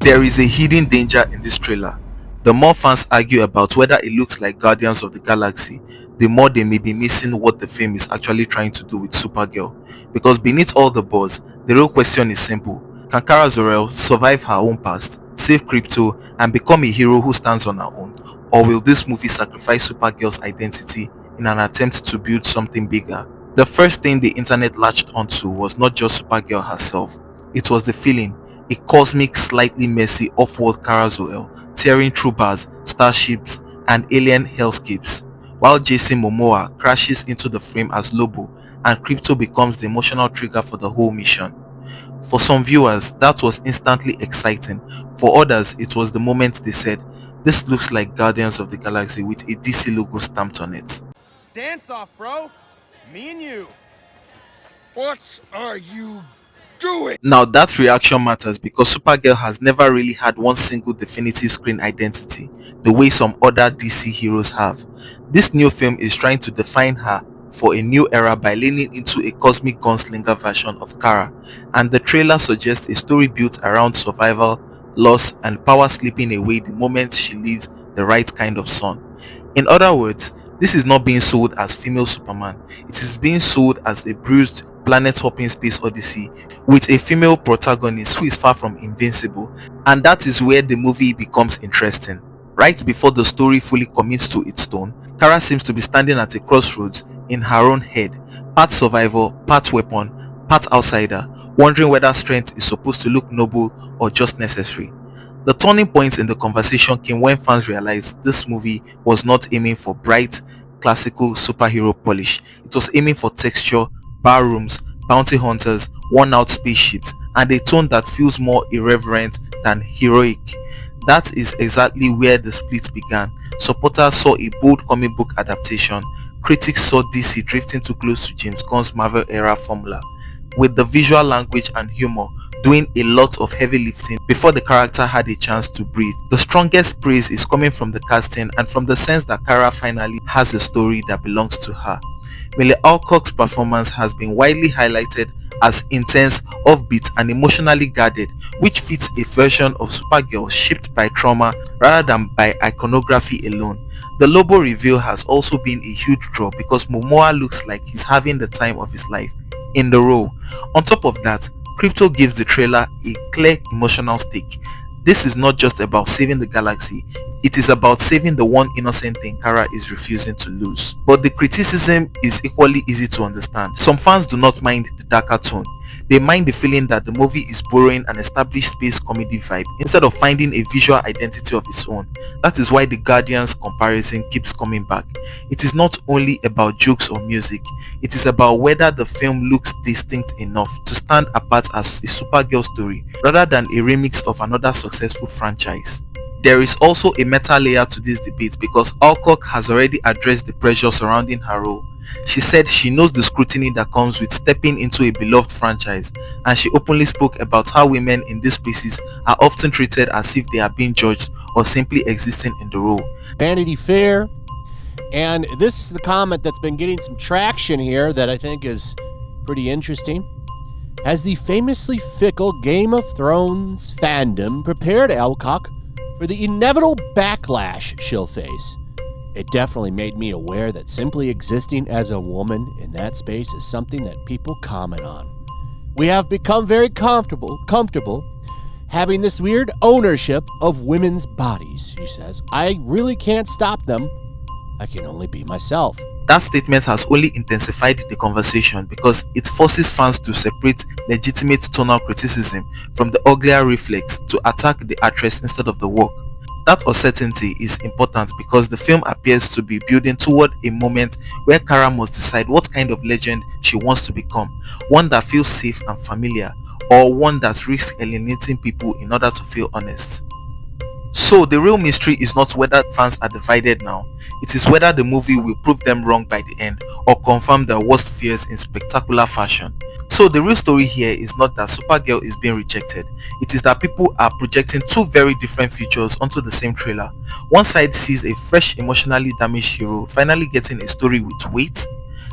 There is a hidden danger in this trailer. The more fans argue about whether it looks like Guardians of the Galaxy, the more they may be missing what the film is actually trying to do with Supergirl. Because beneath all the buzz, the real question is simple. Can Kara Zor-El survive her own past, save Krypto, and become a hero who stands on her own? Or will this movie sacrifice Supergirl's identity in an attempt to build something bigger? The first thing the internet latched onto was not just Supergirl herself, it was the feeling, a cosmic, slightly messy off-world Kara Zor-El tearing through bars, starships, and alien hellscapes, while Jason Momoa crashes into the frame as Lobo and Krypto becomes the emotional trigger for the whole mission. For some viewers, that was instantly exciting. For others, it was the moment they said, "This looks like Guardians of the Galaxy with a DC logo stamped on it." Dance off, bro. Me and you. What are you doing? Now that reaction matters because Supergirl has never really had one single definitive screen identity, the way some other DC heroes have. This new film is trying to define her for a new era by leaning into a cosmic gunslinger version of Kara, and the trailer suggests a story built around survival, loss, and power slipping away the moment she leaves the right kind of sun. In other words, this is not being sold as female Superman, it is being sold as a bruised, planet-hopping space odyssey with a female protagonist who is far from invincible, and that is where the movie becomes interesting. Right before the story fully commits to its tone, Kara seems to be standing at a crossroads in her own head, part survivor, part weapon, part outsider, wondering whether strength is supposed to look noble or just necessary. The turning point in the conversation came when fans realized this movie was not aiming for bright, classical superhero polish. It was aiming for texture, barrooms, bounty hunters, worn-out spaceships, and a tone that feels more irreverent than heroic. That is exactly where the split began. Supporters saw a bold comic book adaptation. Critics saw DC drifting too close to James Gunn's Marvel-era formula, with the visual language and humor doing a lot of heavy lifting before the character had a chance to breathe. The strongest praise is coming from the casting and from the sense that Kara finally has a story that belongs to her. Milly Alcock's performance has been widely highlighted as intense, offbeat, and emotionally guarded, which fits a version of Supergirl shaped by trauma rather than by iconography alone. The Lobo reveal has also been a huge draw because Momoa looks like he's having the time of his life in the role. On top of that, Krypto gives the trailer a clear emotional stake. This is not just about saving the galaxy, it is about saving the one innocent thing Kara is refusing to lose. But the criticism is equally easy to understand. Some fans do not mind the darker tone. They mind the feeling that the movie is borrowing an established space comedy vibe instead of finding a visual identity of its own. That is why the Guardians comparison keeps coming back. It is not only about jokes or music, it is about whether the film looks distinct enough to stand apart as a Supergirl story rather than a remix of another successful franchise. There is also a meta layer to this debate because Alcock has already addressed the pressure surrounding her role. She said she knows the scrutiny that comes with stepping into a beloved franchise, and she openly spoke about how women in these spaces are often treated as if they are being judged or simply existing in the role. Vanity Fair, and this is the comment that's been getting some traction here that I think is pretty interesting. Has the famously fickle Game of Thrones fandom prepared Alcock for the inevitable backlash she'll face? It definitely made me aware that simply existing as a woman in that space is something that people comment on. We have become very comfortable having this weird ownership of women's bodies, she says. I really can't stop them. I can only be myself. That statement has only intensified the conversation because it forces fans to separate legitimate tonal criticism from the uglier reflex to attack the actress instead of the work. That uncertainty is important because the film appears to be building toward a moment where Kara must decide what kind of legend she wants to become, one that feels safe and familiar, or one that risks alienating people in order to feel honest. So the real mystery is not whether fans are divided now, it is whether the movie will prove them wrong by the end or confirm their worst fears in spectacular fashion. So the real story here is not that Supergirl is being rejected, it is that people are projecting two very different futures onto the same trailer. One side sees a fresh, emotionally damaged hero finally getting a story with weight.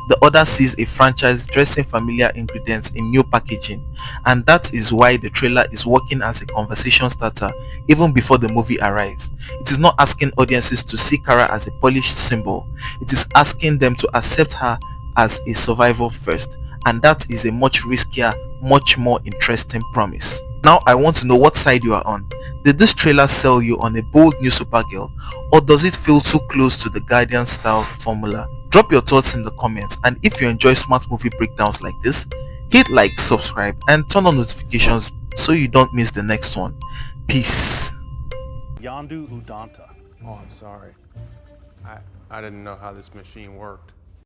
The other sees a franchise dressing familiar ingredients in new packaging, and that is why the trailer is working as a conversation starter even before the movie arrives. It is not asking audiences to see Kara as a polished symbol, it is asking them to accept her as a survivor first, and that is a much riskier, much more interesting promise. Now I want to know what side you are on. Did this trailer sell you on a bold new Supergirl, or does it feel too close to the Guardian style formula? Drop your thoughts in the comments, and if you enjoy smart movie breakdowns like this, hit like, subscribe, and turn on notifications so you don't miss the next one. Peace. Yandu Udanta. Oh, I'm sorry. I didn't know how this machine worked.